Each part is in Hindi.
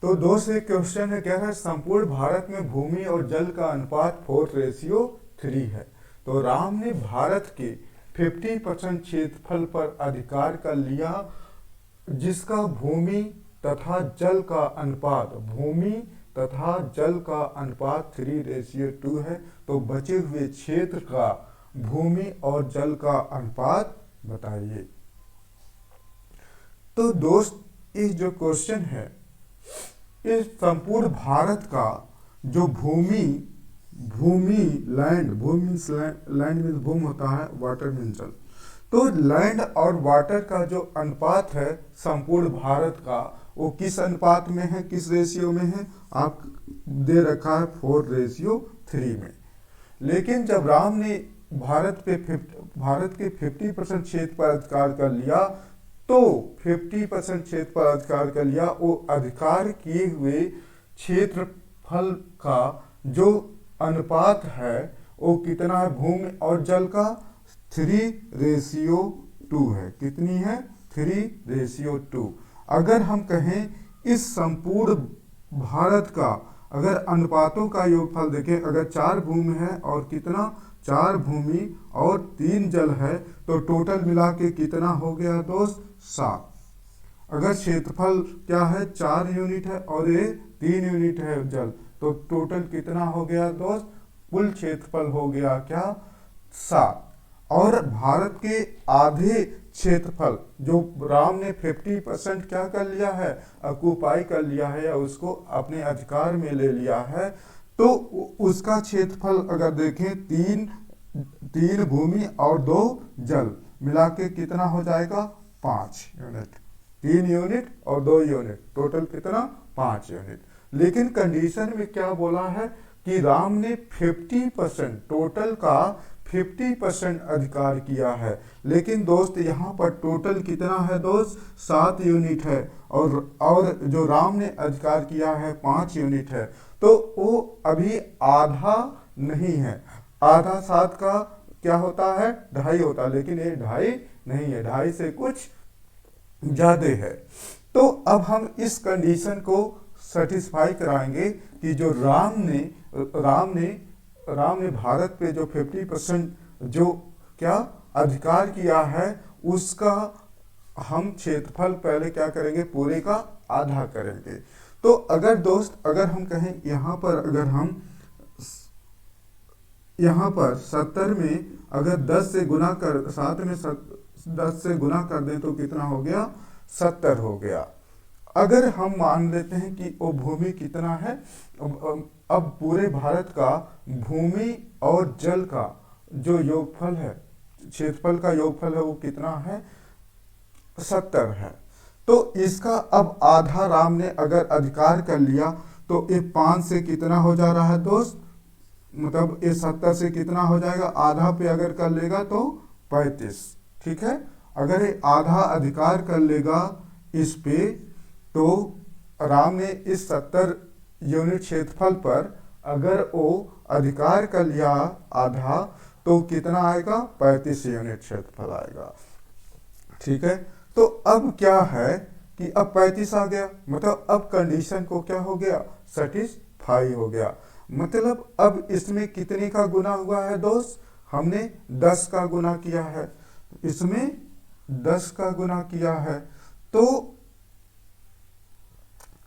तो दोस्त एक क्वेश्चन है, कह रहा है संपूर्ण भारत में भूमि और जल का अनुपात 4:3 है। तो राम ने भारत के 50% क्षेत्रफल पर अधिकार कर लिया, जिसका भूमि तथा जल का अनुपात 3:2 है। तो बचे हुए क्षेत्र का भूमि और जल का अनुपात बताइए। तो दोस्त इस जो क्वेश्चन है, इस संपूर्ण भारत का जो भूमि भूमि लैंड लैंड मीन्स भूमि होता है, वाटर मीन्स जल। तो लैंड और वाटर का जो अनुपात है संपूर्ण भारत का, वो किस अनुपात में है, किस रेशियो में है, आप दे रखा है 4:3 में। लेकिन जब राम ने भारत के 50% क्षेत्र पर अधिकार कर लिया, तो 50% क्षेत्र पर अधिकार कर लिया, वो अधिकार किए हुए क्षेत्रफल का जो अनुपात है वो कितना है, भूमि और जल का 3:2 है। कितनी है, 3:2। अगर हम कहें इस संपूर्ण भारत का अगर अनुपातों का योगफल देखें, अगर 4 भूमि है और कितना, 4 भूमि और 3 जल है, तो टोटल मिला के कितना हो गया दोस्त, 7। अगर क्षेत्रफल क्या है, 4 यूनिट है और ये 3 यूनिट है जल, तो टोटल कितना हो गया दोस्त, कुल क्षेत्रफल हो गया क्या, 7। और भारत के आधे क्षेत्रफल जो राम ने 50% क्या कर लिया है, अकुपाई कर लिया है या उसको अपने अधिकार में ले लिया है, तो उसका क्षेत्रफल अगर देखें, 3 भूमि और 2 जल मिला के कितना हो जाएगा, 5 यूनिट। 3 यूनिट और 2 यूनिट, टोटल कितना, 5 यूनिट। लेकिन कंडीशन में क्या बोला है कि राम ने 50%, टोटल का 50% अधिकार किया है। लेकिन दोस्त यहाँ पर टोटल कितना है दोस्त, 7 यूनिट है, और जो राम ने अधिकार किया है 5 यूनिट है। तो वो अभी आधा नहीं है, आधा 7 का क्या होता है, 2.5 होता है, लेकिन ये 2.5 नहीं है, 2.5 से कुछ ज्यादा है। तो अब हम इस कंडीशन को सेटिस्फाई कराएंगे कि जो राम ने भारत पे जो 50% जो क्या अधिकार किया है, उसका हम क्षेत्रफल पहले क्या करेंगे, पूरे का आधा करेंगे। तो अगर दोस्त अगर हम कहें यहाँ पर, अगर हम यहाँ पर 70 में अगर 10 से गुना कर, 7 में 10 से गुना कर दें तो कितना हो गया, 70 हो गया। अगर हम मान लेते हैं कि वो भूमि कितना है, अब पूरे भारत का भूमि और जल का जो योगफल है, क्षेत्रफल का योगफल है, वो कितना है, 70 है। तो इसका अब आधा राम ने अगर अधिकार कर लिया, तो ये 5 से कितना हो जा रहा है दोस्त, मतलब ये 70 से कितना हो जाएगा, आधा पे अगर कर लेगा तो 35। ठीक है, अगर ये आधा अधिकार कर लेगा इस पे, तो राम ने इस 70 यूनिट क्षेत्रफल पर अगर वो अधिकार कर लिया आधा, तो कितना आएगा, 35 यूनिट क्षेत्रफल आएगा। ठीक है, तो अब क्या है कि अब 35 आ गया, मतलब अब कंडीशन को क्या हो गया, सेटिस्फाई हो गया। मतलब अब इसमें कितने का गुना हुआ है दोस्त, हमने 10 का गुना किया है, इसमें 10 का गुना किया है। तो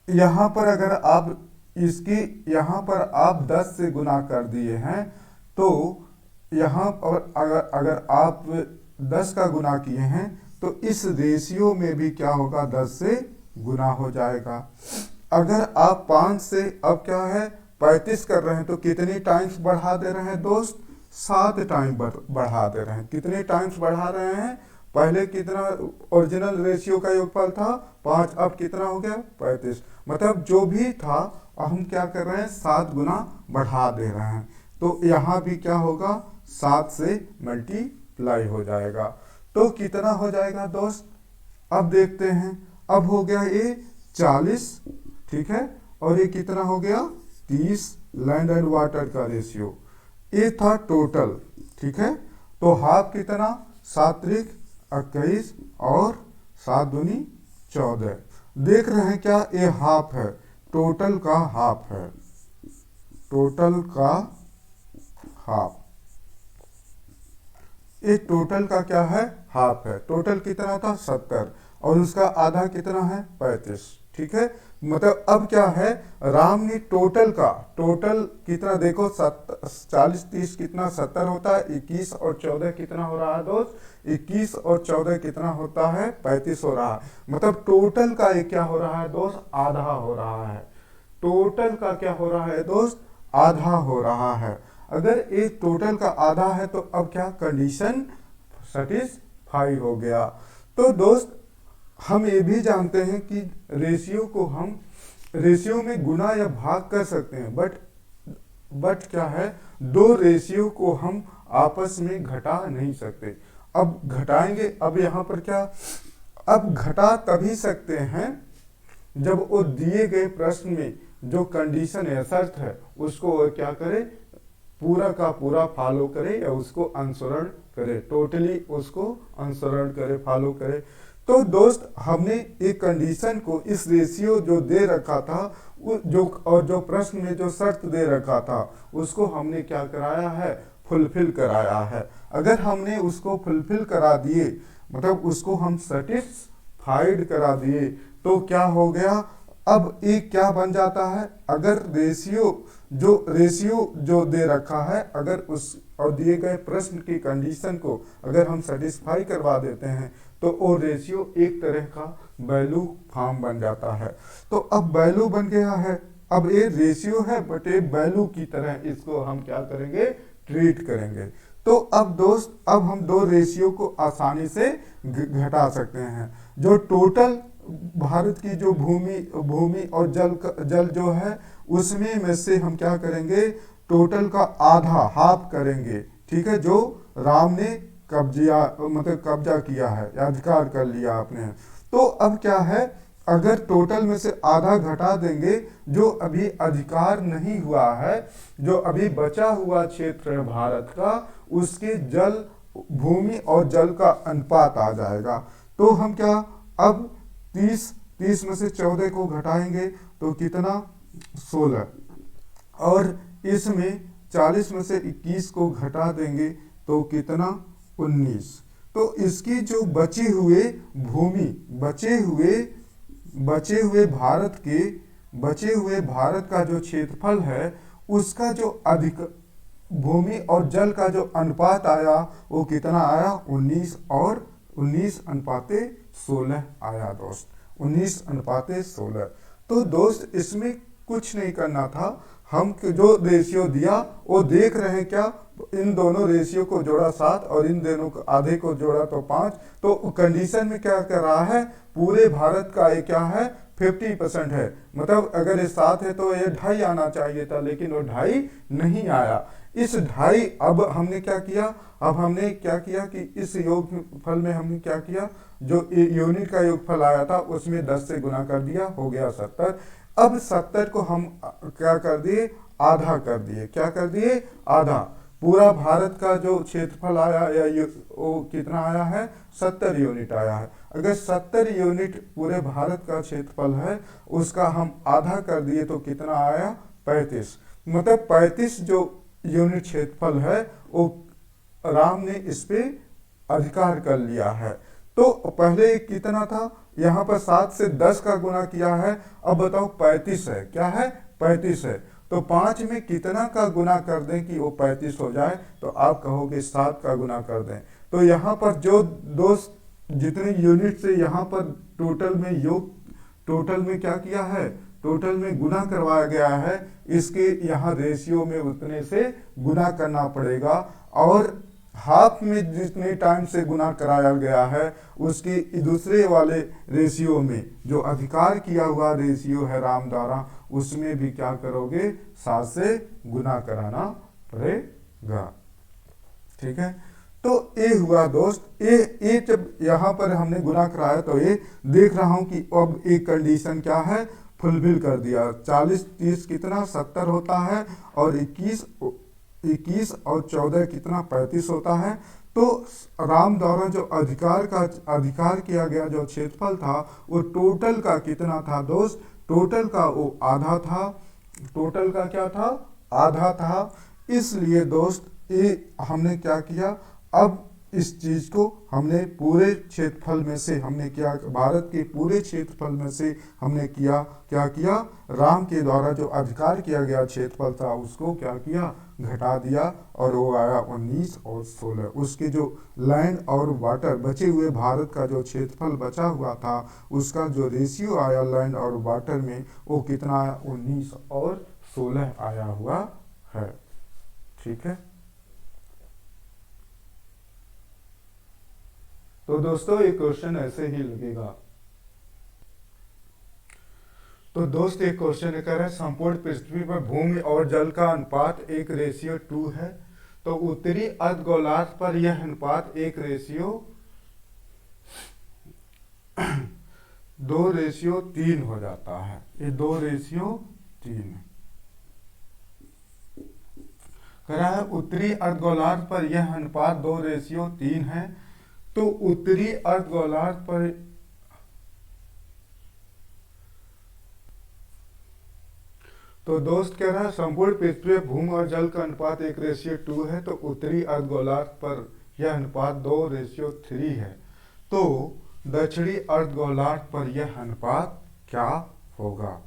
यहाँ पर अगर आप यहाँ पर आप 10 से गुना कर दिए हैं, तो यहाँ पर अगर आप 10 का गुना किए हैं, तो इस रेशियो में भी क्या होगा, 10 से गुना हो जाएगा। अगर आप 5 से अब क्या है 35 कर रहे हैं, तो कितने टाइम्स बढ़ा दे रहे हैं दोस्त, 7 टाइम बढ़ा दे रहे हैं। कितने टाइम्स बढ़ा रहे हैं, पहले कितना ओरिजिनल रेशियो का योगफल था 5, अब कितना हो गया 35। मतलब जो भी था हम क्या कर रहे हैं, 7 गुना बढ़ा दे रहे हैं। तो यहाँ भी क्या होगा, 7 से मल्टीप्लाई हो जाएगा। तो कितना हो जाएगा दोस्त, अब देखते हैं। अब हो गया ये 40, ठीक है, और ये कितना हो गया 30 लैंड एंड वाटर का रेशियो। ये था टोटल, ठीक है। तो हाफ कितना, 7 त्रिक 21 और 7 दूनी 14। देख रहे हैं क्या, ये हाफ है, टोटल का हाफ है, टोटल का हाफ, ये टोटल का क्या है, हाफ है। टोटल कितना था 70 और उसका आधा कितना है 35, ठीक है। मतलब अब क्या है, राम ने टोटल का, टोटल कितना देखो 40 30 कितना 70 होता है, 21 और 14 कितना हो रहा है दोस्त, 21 और 14 कितना होता है 35 हो रहा है। मतलब टोटल का ये क्या हो रहा है दोस्त, आधा हो रहा है। टोटल का क्या हो रहा है दोस्त, आधा हो रहा है। अगर एक टोटल का आधा है तो अब क्या कंडीशन सेटिस्फाई हो गया। तो दोस्त हम ये भी जानते हैं कि रेशियो को हम रेशियो में गुना या भाग कर सकते हैं, बट क्या है, दो रेशियो को हम आपस में घटा नहीं सकते। अब घटाएंगे, अब यहाँ पर क्या, अब घटा तभी सकते हैं जब वो दिए गए प्रश्न में जो कंडीशन है, शर्त है, उसको वो क्या करे, पूरा का पूरा फॉलो करे या उसको अनुसरण करे, टोटली उसको अनुसरण करे, फॉलो करे। तो दोस्त हमने एक कंडीशन को, इस रेशियो जो दे रखा था जो प्रश्न में जो शर्त दे रखा था, उसको हमने क्या कराया है, फुलफिल कराया है। अगर हमने उसको फुलफिल करा दिए, मतलब उसको हम सेटिस्फाइड करा दिए, तो क्या हो गया, अब एक क्या बन जाता है, अगर रेशियो जो दे रखा है, अगर उस और दिए गए प्रश्न की कंडीशन को अगर हम सेटिस्फाई करवा देते हैं, तो वो रेशियो एक तरह का वैल्यू फॉर्म बन जाता है। तो अब वैल्यू बन गया है, अब ये रेशियो है बट ये वैल्यू की तरह इसको हम क्या करेंगे, ट्रीट करेंगे। तो अब दोस्त, अब हम दो रेशियो को आसानी से घटा सकते हैं। जो टोटल भारत की जो भूमि और जल जो है, उसमें में से हम क्या करेंगे, टोटल का आधा, हाफ करेंगे, ठीक है, जो राम ने कब्जा किया है या अधिकार कर लिया आपने। तो अब क्या है, अगर टोटल में से आधा घटा देंगे, जो अभी अधिकार नहीं हुआ है, जो अभी बचा हुआ क्षेत्र है भारत का, उसके भूमि और जल का अनुपात आ जाएगा। तो हम क्या, अब 30 में से 14 को घटाएंगे तो कितना 16, और इसमें 40 में से 21 को घटा देंगे तो कितना 19। तो इसकी जो बची हुए भूमि, बचे हुए भारत का जो क्षेत्रफल है, उसका जो अधिक भूमि और जल का जो अनुपात आया, वो कितना आया 19 और 19:16 आया दोस्त, 19:16। तो दोस्त इसमें कुछ नहीं करना था, हम जो रेशियो दिया वो देख रहे हैं क्या, इन दोनों रेशियो को जोड़ा 7 और इन दोनों को आधे को जोड़ा तो 5। तो कंडीशन में क्या कर रहा है, पूरे भारत का ये क्या है 50% है। मतलब अगर ये 7 है तो ये 2.5 आना चाहिए था, लेकिन वो 2.5 नहीं आया। इस 2.5 अब हमने क्या किया, अब हमने क्या किया कि इस योगफल में हमने क्या किया, जो यूनिट का योगफल आया था उसमें 10 से गुना कर दिया, हो गया 70। अब 70 को हम क्या कर दिए, आधा कर दिए, क्या कर दिए, आधा। पूरा भारत का जो क्षेत्रफल आया या वो कितना आया है, 70 यूनिट आया है। अगर 70 यूनिट पूरे भारत का क्षेत्रफल है, उसका हम आधा कर दिए तो कितना आया 35। मतलब 35 जो यूनिट क्षेत्रफल है, वो राम ने इस पे अधिकार कर लिया है। तो पहले कितना था, यहाँ पर 7 से 10 का गुना किया है, अब बताओ 35 है, क्या है 35 है। तो 5 में कितना का गुना कर दें कि वो 35 हो जाए, तो आप कहोगे 7 का गुना कर दें। तो यहाँ पर जो दोस्त जितने यूनिट से यहाँ पर टोटल में क्या किया है, टोटल में गुना करवाया गया है, इसके यहाँ रेशियो में उतने से गुना करना पड़ेगा। और हाफ में जितने टाइम से गुना कराया गया है, उसके दूसरे वाले रेशियो में जो अधिकार किया हुआ रेशियो है राम द्वारा, उसमें भी क्या करोगे 7 से गुना कराना पड़ेगा, ठीक है। तो ये हुआ दोस्त, ये जब यहाँ पर हमने गुना कराया तो ये देख रहा हूँ कि अब एक कंडीशन क्या है, फुलफिल कर दिया। 40 30 कितना 70 होता है, और 21 और 14 कितना 35 होता है। तो राम द्वारा जो अधिकार किया गया जो क्षेत्रफल था, वो टोटल का कितना था दोस्त टोटल का वो आधा था, टोटल का क्या था, आधा था। इसलिए दोस्त ये हमने क्या किया, अब इस चीज को हमने पूरे क्षेत्रफल में से हमने किया, भारत के पूरे क्षेत्रफल में से हमने किया, क्या किया, राम के द्वारा जो अधिकार किया गया क्षेत्रफल था उसको क्या किया, घटा दिया, और वो आया 19 और 16। उसके जो लैंड और वाटर बचे हुए भारत का जो क्षेत्रफल बचा हुआ था उसका जो रेशियो आया लैंड और वाटर में वो कितना आया, 19 और 16 आया हुआ है। ठीक है, तो दोस्तों ये क्वेश्चन ऐसे ही लगेगा। तो दोस्त एक क्वेश्चन कर है, संपूर्ण पृथ्वी पर भूमि और जल का अनुपात 1:2 है, तो उत्तरी अर्धगोलार्ध पर यह अनुपात 2:3 हो जाता है। ये 2:3 कह रहा है उत्तरी अर्धगोलार्ध पर यह अनुपात 2:3 है, तो उत्तरी अर्धगोलार्ध पर तो दोस्त कह रहा है संपूर्ण पृथ्वी भूमि और जल का अनुपात 1:2 है, तो उत्तरी अर्धगोलार्ध पर यह अनुपात 2:3 है, तो दक्षिणी अर्धगोलार्ध पर यह अनुपात क्या होगा।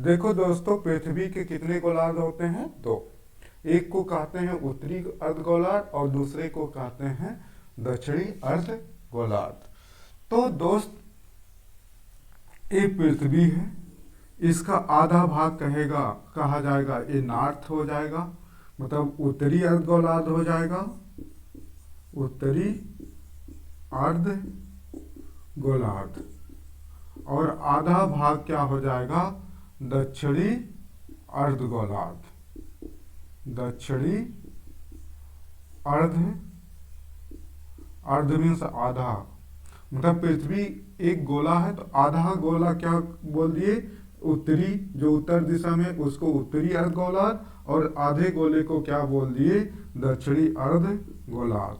देखो दोस्तों, पृथ्वी के कितने गोलार्ध होते हैं, दो, एक को कहते हैं उत्तरी अर्धगोलार्ध और दूसरे को कहते हैं दक्षिणी अर्धगोलार्ध। तो दोस्त ये पृथ्वी है, इसका आधा भाग कहा जाएगा ये नॉर्थ हो जाएगा, मतलब उत्तरी अर्धगोलार्ध हो जाएगा, उत्तरी अर्धगोलार्ध, और आधा भाग क्या हो जाएगा, दक्षिणी अर्धगोलार्ध, दक्षिणी अर्ध मीन्स आधा, मतलब पृथ्वी एक गोला है तो आधा गोला क्या बोल दिए, उत्तरी, जो उत्तर दिशा में उसको उत्तरी अर्धगोलार्ध, और आधे गोले को क्या बोल दिए, दक्षिणी अर्धगोलार्ध।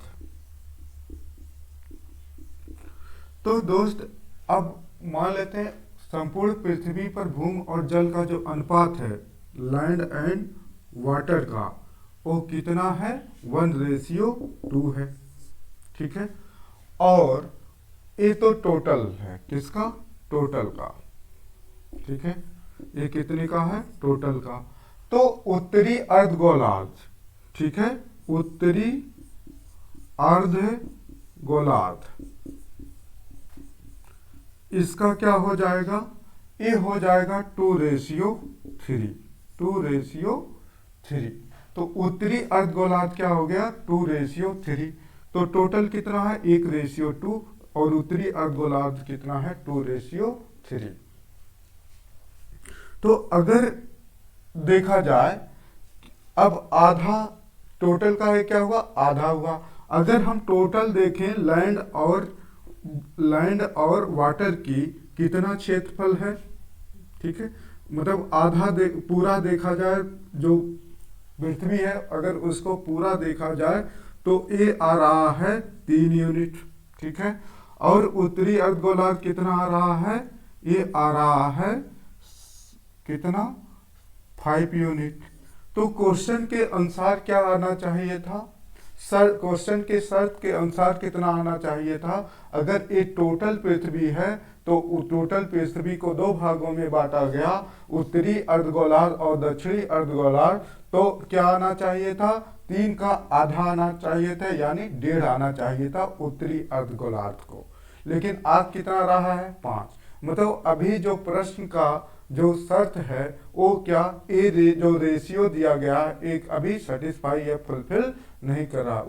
तो दोस्त अब मान लेते हैं संपूर्ण पृथ्वी पर भूमि और जल का जो अनुपात है लैंड एंड वाटर का, वो कितना है, 1:2 है। ठीक है, और ये तो टोटल है, किसका, टोटल का। ठीक है, ये कितने का है, टोटल का। तो उत्तरी अर्धगोलार्ध, ठीक है, उत्तरी अर्धगोलार्ध, इसका क्या हो जाएगा, ये हो जाएगा 2:3, 2:3। तो उत्तरी अर्धगोलार्ध क्या हो गया, 2:3। तो टोटल कितना है, 1:2, और उत्तरी अर्धगोलार्ध कितना है, 2:3। तो अगर देखा जाए अब आधा टोटल का है, क्या हुआ, आधा हुआ। अगर हम टोटल देखें लैंड और वाटर की कितना क्षेत्रफल है, ठीक है, मतलब आधा पूरा देखा जाए, जो पृथ्वी है अगर उसको पूरा देखा जाए तो ये आ रहा है 3 यूनिट। ठीक है, और उत्तरी अर्धगोलार्ध कितना आ रहा है, ये आ रहा है कितना, 5 यूनिट। तो क्वेश्चन के अनुसार क्या आना चाहिए था, क्वेश्चन के शर्त के अनुसार कितना आना चाहिए था। अगर ये टोटल पृथ्वी है तो टोटल पृथ्वी को दो भागों में बांटा गया, उत्तरी अर्धगोलार्ध और दक्षिणी अर्धगोलार्ध, तो क्या आना चाहिए था, 3 का आधा आना चाहिए था, यानी 1.5 आना चाहिए था उत्तरी अर्धगोलार्ध को। लेकिन आज कितना रहा है, 5। मतलब अभी जो प्रश्न का जो शर्त है वो क्या, जो रेशियो दिया गया एक अभी सेटिस्फाई या फुलफिल नहीं कर रहा,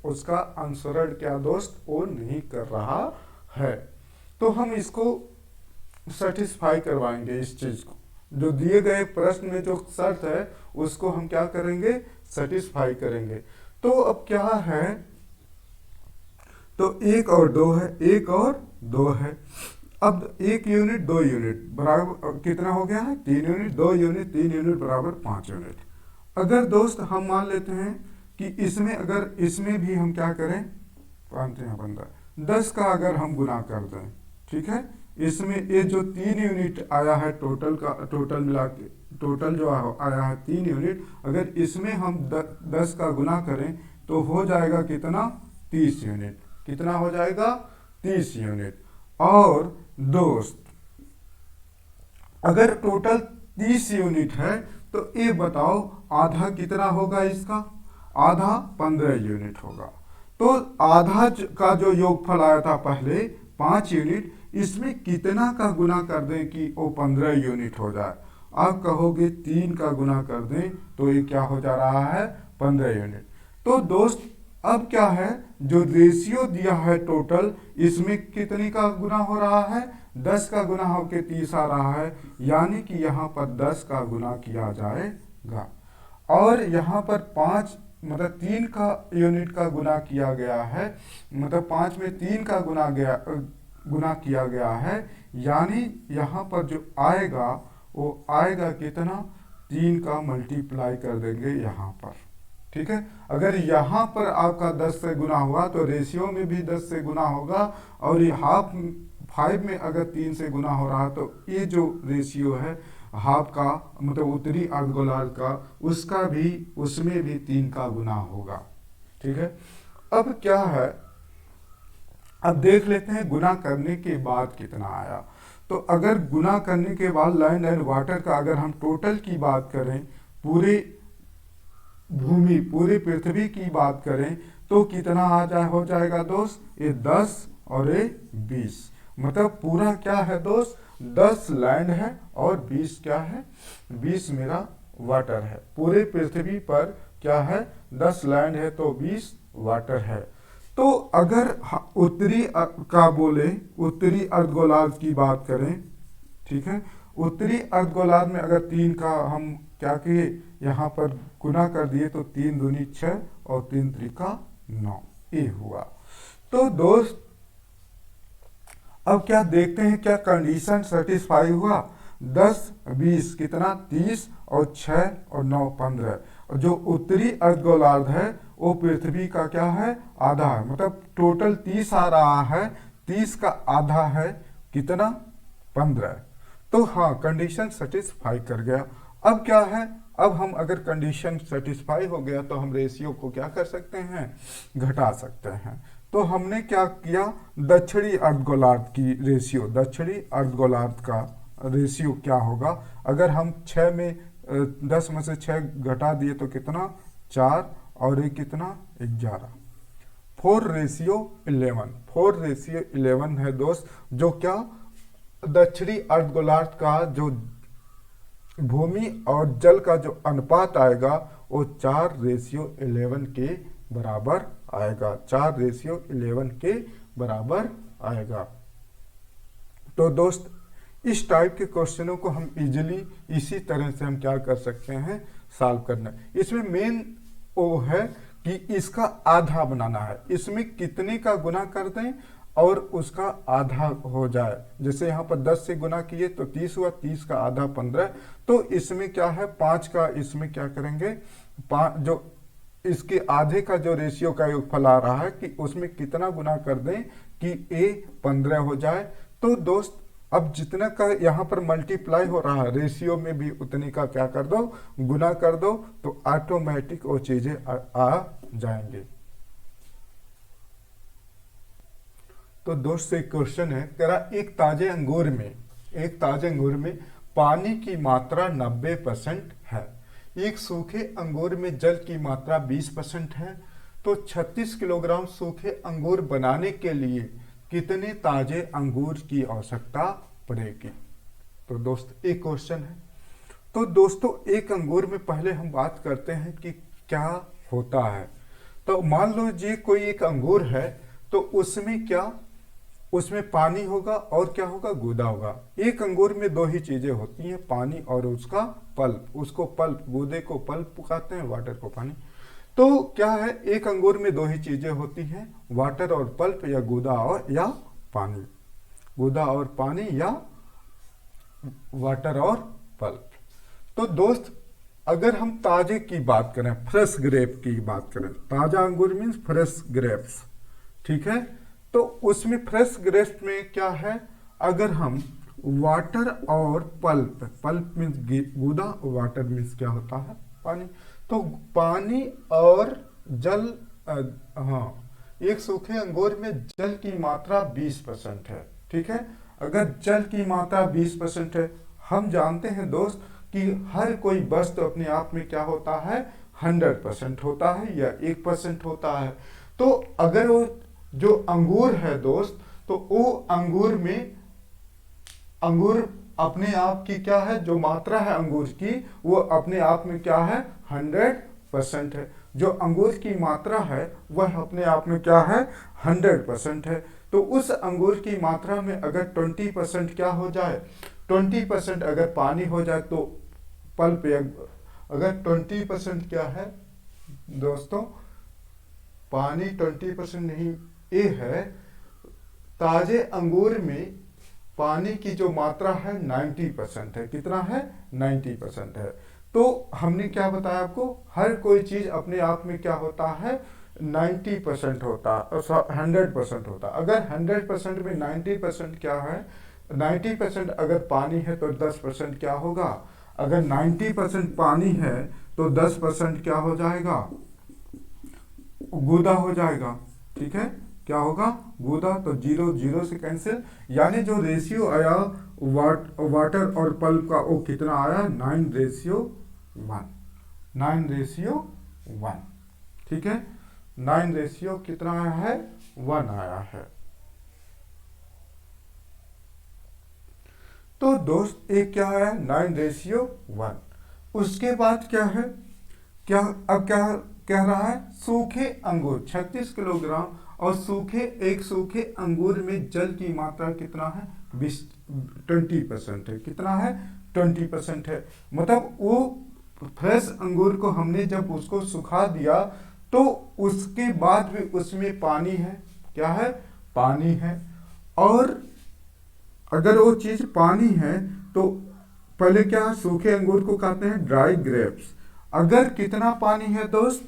उसका अनुसरण क्या दोस्त, वो नहीं कर रहा है। तो हम इसको सेटिस्फाई करवाएंगे, इस चीज को, जो दिए गए प्रश्न में जो शर्त है उसको हम क्या करेंगे, सेटिस्फाई करेंगे। तो अब क्या है, तो 1 और 2 है, 1 और 2 है। अब 1 यूनिट 2 यूनिट बराबर कितना हो गया है, 3 यूनिट, 2 यूनिट 3 यूनिट बराबर 5 यूनिट। अगर दोस्त हम मान लेते हैं कि इसमें, अगर इसमें भी हम क्या करें, 5 यहाँ बंदा 10 का अगर हम गुना कर दें, ठीक है, इसमें ये जो 3 यूनिट आया है टोटल का, टोटल मिला के टोटल जो आया है 3 यूनिट, अगर इसमें हम 10 का गुना करें तो हो जाएगा कितना, 30 यूनिट। कितना हो जाएगा, 30 यूनिट। और दोस्त अगर टोटल 30 यूनिट है तो ये बताओ आधा कितना होगा इसका, आधा 15 यूनिट होगा। तो आधा का जो योगफल आया था पहले 5 यूनिट, इसमें कितना का गुना कर दें कि वो 15 यूनिट हो जाए। आप कहोगे 3 का गुना कर दें तो ये क्या हो जा रहा है, 15 यूनिट। तो दोस्त अब क्या है, जो रेशियो दिया है टोटल, इसमें कितने का गुना हो रहा है, 10 का गुना होके 30 आ रहा है, यानी कि यहाँ पर 10 का गुना किया जाएगा। और यहाँ पर 5 मतलब 3 का यूनिट का गुना किया गया है, मतलब 5 में 3 का गुना किया गया है, यानी यहाँ पर जो आएगा वो आएगा कितना, 3 का मल्टीप्लाई कर देंगे यहाँ पर। ठीक है, अगर यहाँ पर आपका 10 से गुना हुआ तो रेशियो में भी 10 से गुना होगा, और ये हाफ 5 में अगर 3 से गुना हो रहा तो ये जो रेशियो है हाफ का मतलब उत्तरी अर्धगोलार्ध का, उसका भी उसमें भी 3 का गुना होगा। ठीक है, अब क्या है, अब देख लेते हैं गुना करने के बाद कितना आया। तो अगर गुना करने के बाद लैंड एंड वाटर का अगर हम टोटल की बात करें, पूरे भूमि पूरी पृथ्वी की बात करें तो कितना हो जाएगा दोस्त, ये 10 और ये 20, मतलब पूरा क्या है दोस्त, 10 लैंड है और 20 क्या है, 20 मेरा वाटर है। पूरे पृथ्वी पर क्या है, 10 लैंड है तो 20 वाटर है। तो अगर उत्तरी का बोले, उत्तरी अर्धगोलार्ध की बात करें, ठीक है, उत्तरी अर्धगोलार्ध में अगर 3 का हम क्या किए, यहाँ पर गुना कर दिए तो 3 दूनी 6 और 3 त्रिका 9, ये हुआ। तो दोस्त अब क्या देखते हैं, क्या कंडीशन सेटिस्फाई हुआ, 10 20 कितना 30 और 6 और 9 15। और जो उत्तरी अर्धगोलार्ध है वो पृथ्वी का क्या है, आधा है, मतलब टोटल 30 आ रहा है, 30 का आधा है कितना, 15। तो हाँ, कंडीशन सेटिस्फाई कर गया। अब क्या है, अब हम अगर कंडीशन सेटिस्फाई हो गया तो हम रेशियो को क्या कर सकते हैं, घटा सकते हैं। तो हमने क्या किया, दक्षिणी अर्धगोलार्ध की रेशियो, दक्षिणी अर्धगोलार्ध का रेशियो क्या होगा, अगर हम 6 में 10 में से 6 घटा दिए तो कितना, 4 और ये कितना 11, 4:11, 4:11 है दोस्त। जो क्या दक्षिणी अर्धगोलार्ध का जो भूमि और जल का जो अनुपात आएगा वो 4:11 के बराबर आएगा, 4:11 के बराबर आएगा। तो दोस्त इस टाइप के क्वेश्चनों को हम इजीली इसी तरह से हम क्या कर सकते हैं, सॉल्व करना। इसमें मेन वो है कि इसका आधा बनाना है, इसमें कितने का गुना कर दें और उसका आधा हो जाए। जैसे यहाँ पर 10 से गुना किए तो 30 हुआ, 30 का आधा 15। तो इसमें क्या है, 5 का इसमें क्या करेंगे, 5 जो इसके आधे का जो रेशियो का योगफल आ रहा है कि उसमें कितना गुना कर दें कि ए 15 हो जाए। तो दोस्त अब जितना का यहाँ पर मल्टीप्लाई हो रहा है रेशियो में भी उतने का क्या कर दो, गुना कर दो, तो ऑटोमेटिक वो चीजें आ जाएंगे। तो दोस्त एक क्वेश्चन है तेरा, एक ताजे अंगूर में पानी की मात्रा 90% है, एक सूखे अंगूर में जल की मात्रा 20% है, तो 36 किलोग्राम सूखे अंगूर बनाने के लिए कितने ताजे अंगूर की आवश्यकता पड़ेगी। तो दोस्त एक क्वेश्चन है। तो दोस्तों एक अंगूर में पहले हम बात करते हैं कि क्या होता है। तो मान लो जी कोई एक अंगूर है, तो उसमें क्या, उसमें पानी होगा और क्या होगा, गूदा होगा। एक अंगूर में 2 ही चीजें होती हैं, पानी और उसका पल्प। उसको पल्प, गूदे को पल्प कहते हैं, वाटर को पानी। तो क्या है, एक अंगूर में 2 ही चीजें होती हैं, वाटर और पल्प, या गूदा और या पानी, गूदा और पानी या वाटर और पल्प। तो दोस्त अगर हम ताजे की बात करें, फ्रेश ग्रेप की बात करें, ताजा अंगूर मीन्स फ्रेश ग्रेप्स, ठीक है। तो उसमें फ्रेश ग्रेप्स में क्या है, अगर हम वाटर और पल्प, पल्प मीन्स गूदा, वाटर मीन्स क्या होता है, पानी, तो पानी और जल, हाँ, एक सूखे अंगूर में जल की मात्रा 20% है, ठीक है। अगर जल की मात्रा 20% है, हम जानते हैं दोस्त कि हर कोई वस्तु अपने आप में क्या होता है, 100% होता है या 1% होता है। तो अगर वो जो अंगूर है दोस्त, तो वो अंगूर में, अंगूर अपने आप की क्या है, जो मात्रा है अंगूर की, वो अपने आप में क्या है, 100% है। जो अंगूर की मात्रा है वह अपने आप में क्या है, 100% है। तो उस अंगूर की मात्रा में अगर 20% क्या हो जाए, 20% अगर पानी हो जाए, तो पल्प, अगर 20% क्या है दोस्तों, पानी 20% नहीं, ये है ताजे अंगूर में पानी की जो मात्रा है 90% है। कितना है, 90% है। तो हमने क्या बताया आपको, हर कोई चीज अपने आप में क्या होता है, 90% होता, 100% होता। अगर 100% में 90% क्या है, 90% अगर पानी है तो 10% क्या होगा, अगर 90% पानी है तो 10% क्या हो जाएगा, गूदा हो जाएगा, ठीक है। क्या होगा, गूदा। तो 0 0 से कैंसिल, यानी जो रेशियो आया वाटर और पल्प का, वो कितना आया, 9:1, 9:1, ठीक है। 9 रेशियो कितना आया है, 1 आया है। तो दोस्त एक क्या है, 9:1। उसके बाद क्या है, क्या अब क्या कह रहा है, सूखे अंगूर 36 किलोग्राम, और एक सूखे अंगूर में जल की मात्रा कितना है, 20% है। कितना है, 20% है। मतलब वो फ्रेश अंगूर को हमने जब उसको सुखा दिया, तो उसके बाद भी उसमें पानी है, क्या है, पानी है। और अगर वो चीज पानी है, तो पहले क्या, सूखे अंगूर को कहते हैं ड्राई ग्रेप्स। अगर कितना पानी है दोस्त,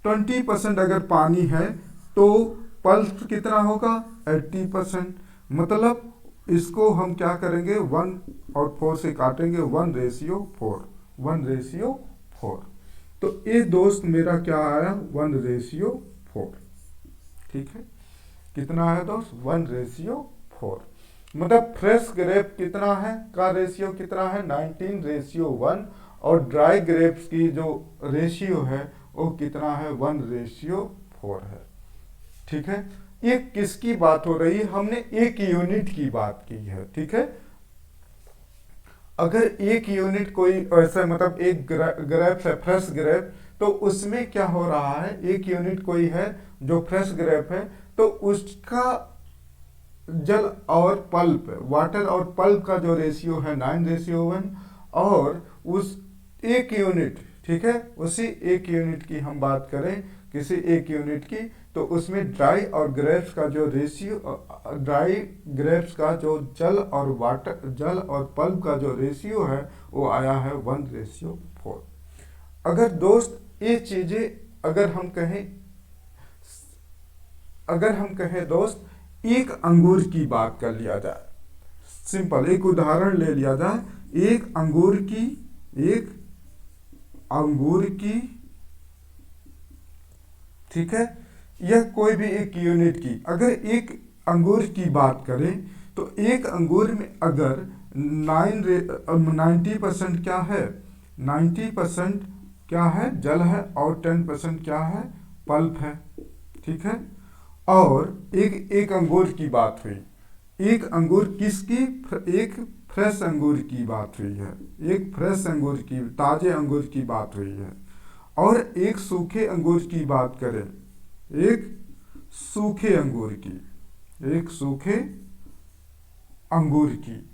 20% अगर पानी है, तो पल्प कितना होगा, 80%। मतलब इसको हम क्या करेंगे, 1 और 4 से काटेंगे, 1:4, 1:4। तो ये दोस्त मेरा क्या आया, 1:4, ठीक है। कितना है दोस्त, 1:4। मतलब फ्रेश ग्रेप कितना है, का रेशियो कितना है, 19:1, और ड्राई ग्रेप्स की जो रेशियो है वो कितना है, 1:4 है, ठीक है। ये किसकी बात हो रही है, हमने एक यूनिट की बात की है, ठीक है। अगर एक यूनिट कोई ऐसा, मतलब एक ग्रेप है, फ्रेश ग्रेप, तो उसमें क्या हो रहा है, एक यूनिट कोई है जो फ्रेश ग्रेप है, तो उसका जल और पल्प, वाटर और पल्प का जो रेशियो है 9:1, और उस एक यूनिट, ठीक है, उसी एक यूनिट की हम बात करें, किसी एक यूनिट की, तो उसमें ड्राई और ग्रेप्स का जो रेशियो, ड्राई ग्रेप्स का जो जल और वाटर, जल और पल्प का जो रेशियो है, वो आया है 1:4। अगर दोस्त ये चीजें, अगर हम कहें दोस्त, एक अंगूर की बात कर लिया जाए, सिंपल एक उदाहरण ले लिया जाए, एक अंगूर की, ठीक है, यह कोई भी एक यूनिट की, अगर एक अंगूर की बात करें, तो एक अंगूर में अगर 90% क्या है, 90% क्या है, जल है, और 10% क्या है, पल्प है, ठीक है। और एक अंगूर की बात हुई, एक अंगूर किसकी, एक फ्रेश अंगूर की बात हुई है, एक फ्रेश अंगूर की, ताजे अंगूर की बात हुई है। और एक सूखे अंगूर की बात करें, एक सूखे अंगूर की,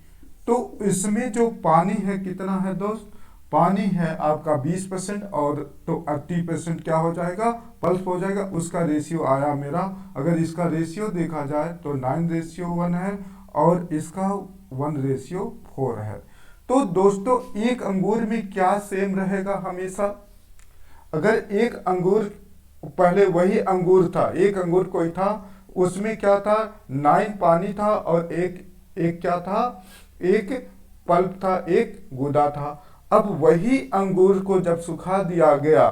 तो इसमें जो पानी है कितना है दोस्त, पानी है आपका 20%, और तो 80% क्या हो जाएगा, पल्प हो जाएगा। उसका रेशियो आया मेरा, अगर इसका रेशियो देखा जाए तो 9:1 है, और इसका 1:4 है। तो दोस्तों एक अंगूर में क्या सेम रहेगा हमेशा, अगर एक अंगूर, पहले वही अंगूर था, एक अंगूर कोई था, उसमें क्या था, 9 पानी था और एक एक क्या था, एक पल्प था, एक गूदा था। अब वही अंगूर को जब सुखा दिया गया,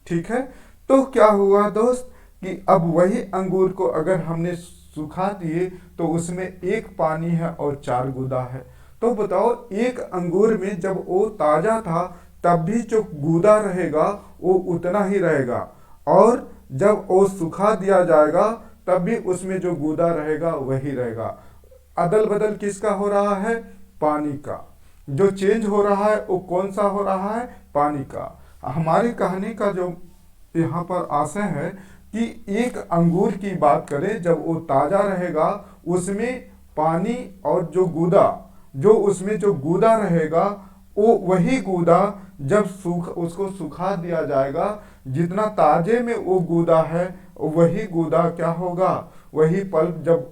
ठीक है, तो क्या हुआ दोस्त कि अब वही अंगूर को अगर हमने सुखा दिए तो उसमें एक पानी है और 4 गूदा है। तो बताओ, एक अंगूर में जब वो ताजा था तब भी जो गूदा रहेगा वो उतना ही रहेगा, और जब वो सुखा दिया जाएगा तब भी उसमें जो गूदा रहेगा वही रहेगा। अदल बदल किसका हो रहा है, पानी का। जो चेंज हो रहा है वो कौन सा हो रहा है, पानी का। हमारे कहने का जो यहाँ पर आशय है कि एक अंगूर की बात करें, जब वो ताजा रहेगा उसमें पानी और जो गूदा, जो उसमें जो गूदा रहेगा वो वही गूदा जब उसको सुखा दिया जाएगा, जितना ताजे में वो गूदा है वही गूदा क्या होगा, वही पल्प जब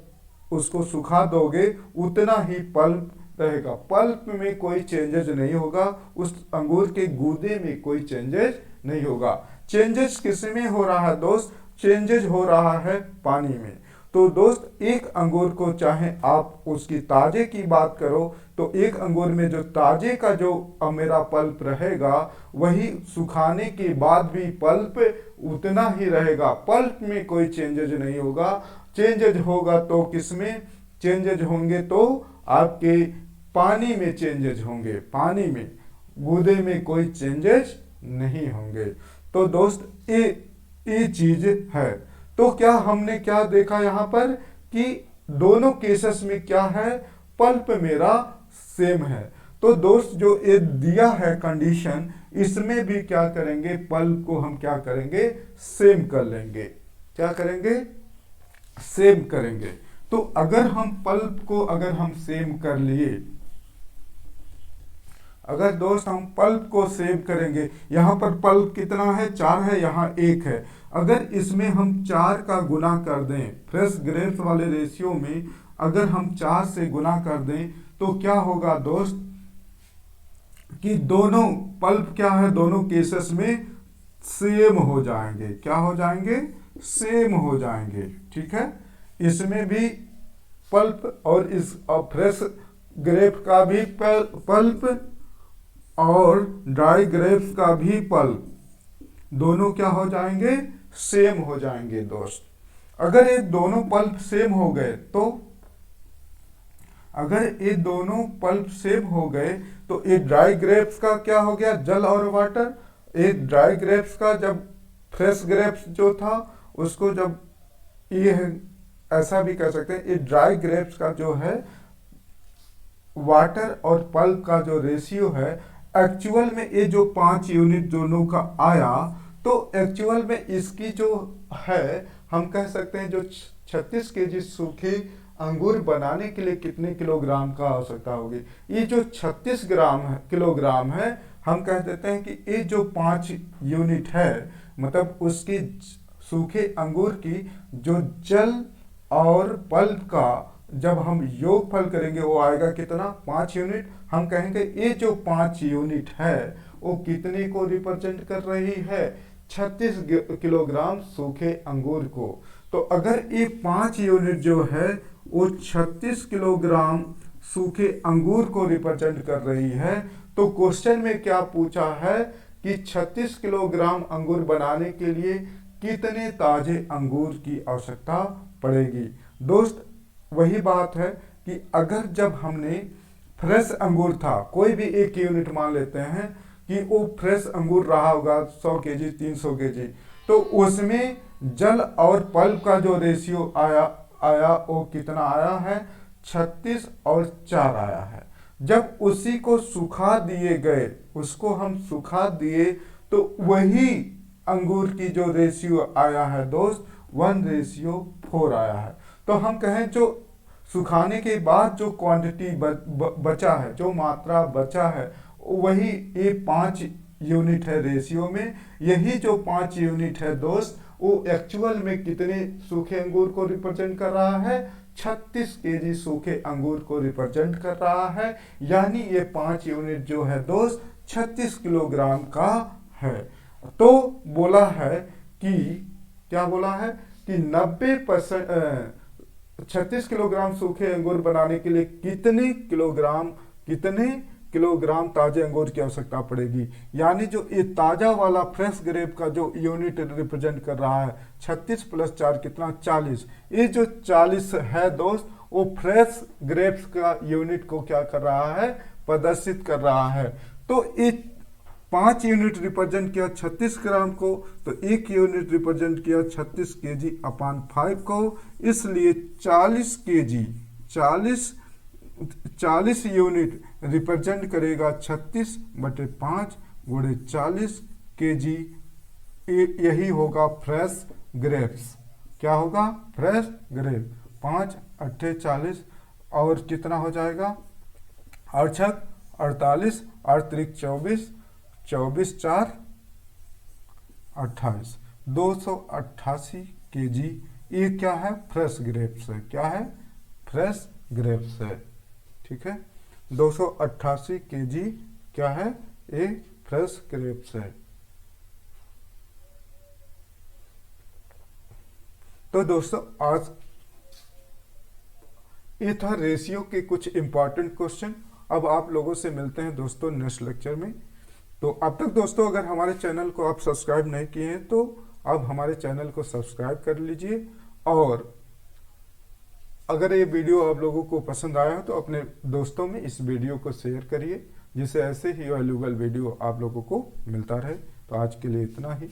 उसको सुखा दोगे उतना ही पल्प रहेगा। पल्प में कोई चेंजेस नहीं होगा, उस अंगूर के गूदे में कोई चेंजेस नहीं होगा। चेंजेस किस में हो रहा है दोस्त, चेंजेस हो रहा है पानी में। तो दोस्त, एक अंगूर को चाहे आप उसकी ताजे की बात करो तो एक अंगूर में जो ताजे का जो मेरा पल्प रहेगा वही सुखाने के बाद भी पल्प उतना ही रहेगा, पल्प में कोई चेंजेस नहीं होगा। चेंजेस होगा तो किसमें चेंजेस होंगे, तो आपके पानी में चेंजेस होंगे, पानी में, गूदे में कोई चेंजेस नहीं होंगे। तो दोस्त, ये चीज है। तो क्या हमने क्या देखा यहाँ पर कि दोनों केसेस में क्या है, पल्प मेरा सेम है। तो दोस्त, जो ये दिया है कंडीशन, इसमें भी क्या करेंगे, पल्प को हम क्या करेंगे, सेम कर लेंगे। क्या करेंगे, सेम करेंगे। तो अगर हम पल्प को अगर हम सेम कर लिए, अगर दोस्त हम पल्प को सेव करेंगे, यहाँ पर पल्प कितना है, 4 है, यहाँ 1 है। अगर इसमें हम 4 का गुना कर दें, फ्रेश ग्रेप्स वाले रेशियो में अगर हम 4 से गुना कर दें तो क्या होगा दोस्त कि दोनों पल्प क्या है, दोनों केसेस में सेम हो जाएंगे। क्या हो जाएंगे, सेम हो जाएंगे, ठीक है। इसमें भी पल्प और इस फ्रेश ग्रेप का भी पल्प और ड्राई ग्रेप्स का भी पल्प, दोनों क्या हो जाएंगे, सेम हो जाएंगे दोस्त। अगर ये दोनों पल्प सेम हो गए तो, अगर ये दोनों पल्प सेम हो गए तो ये ड्राई ग्रेप्स का क्या हो गया, जल और वाटर। ये ड्राई ग्रेप्स का, जब फ्रेश ग्रेप्स जो था उसको, जब ये ऐसा भी कह सकते हैं, ये ड्राई ग्रेप्स का जो है वाटर और पल्प का जो रेशियो है, एक्चुअल में ये जो 5 यूनिट दोनों का आया, तो एक्चुअल में इसकी जो है, हम कह सकते हैं जो 36 केजी सूखे अंगूर बनाने के लिए कितने किलोग्राम का आवश्यकता होगी। ये जो 36 किलोग्राम है, हम कह देते हैं कि ये जो 5 यूनिट है, मतलब उसकी सूखे अंगूर की जो जल और पल्प का जब हम योगफल करेंगे वो आएगा कितना, 5 यूनिट। हम कहेंगे ये जो 5 यूनिट है वो कितने को रिप्रेजेंट कर रही है, 36 किलोग्राम सूखे अंगूर को। तो अगर ये 5 यूनिट जो है वो 36 किलोग्राम सूखे अंगूर को रिप्रेजेंट कर रही है, तो क्वेश्चन में क्या पूछा है कि 36 किलोग्राम अंगूर बनाने के लिए कितने ताजे अंगूर की आवश्यकता पड़ेगी। दोस्त, वही बात है कि अगर जब हमने फ्रेश अंगूर था, कोई भी 1 यूनिट मान लेते हैं कि वो फ्रेश अंगूर रहा होगा 100 केजी 300 केजी, तो उसमें जल और पल्प का जो रेशियो आया वो कितना आया है, 36 और 4 आया है। जब उसी को सुखा दिए गए, उसको हम सुखा दिए, तो वही अंगूर की जो रेशियो आया है दोस्त, 1:4 आया है। तो हम कहें जो सुखाने के बाद जो क्वांटिटी बचा है, जो मात्रा बचा है, वही ये 5 यूनिट है रेशियो में। यही जो 5 यूनिट है दोस्त, वो एक्चुअल में कितने सूखे अंगूर को रिप्रेजेंट कर रहा है, 36 केजी सूखे अंगूर को रिप्रेजेंट कर रहा है। यानी ये 5 यूनिट जो है दोस्त 36 किलोग्राम का है। तो बोला है कि, क्या बोला है कि 90% 36 किलोग्राम सूखे अंगूर बनाने के लिए कितने किलोग्राम ताजे अंगूर की आवश्यकता पड़ेगी। यानी जो ये ताजा वाला फ्रेश ग्रेप का जो यूनिट रिप्रेजेंट कर रहा है 36 + 4 कितना 40। ये जो 40 है दोस्त, वो फ्रेश ग्रेप्स का यूनिट को क्या कर रहा है, प्रदर्शित कर रहा है। तो ये 5 यूनिट रिप्रेजेंट किया 36 ग्राम को, तो 1 यूनिट रिप्रेजेंट किया 36 kg अपान 5 को, इसलिए 40 kg 40 यूनिट रिप्रेजेंट करेगा 36/5 गुणे 40 kg। यही होगा फ्रेश ग्रेप्स। क्या होगा, फ्रेश ग्रेप। 5 8 40 और कितना हो जाएगा, 8 6 48, 8 3 24, 24 4 28, 288 kg। ये क्या है, फ्रेश ग्रेप्स है। क्या है, फ्रेश ग्रेप्स है। ठीक है, 288 kg क्या है, ये फ्रेश ग्रेप्स है। तो दोस्तों आज ये था रेशियो के कुछ इंपॉर्टेंट क्वेश्चन। अब आप लोगों से मिलते हैं दोस्तों नेक्स्ट लेक्चर में। तो अब तक दोस्तों अगर हमारे चैनल को आप सब्सक्राइब नहीं किए हैं तो अब हमारे चैनल को सब्सक्राइब कर लीजिए, और अगर ये वीडियो आप लोगों को पसंद आया हो तो अपने दोस्तों में इस वीडियो को शेयर करिए, जिससे ऐसे ही वैल्यूएबल वीडियो आप लोगों को मिलता रहे। तो आज के लिए इतना ही।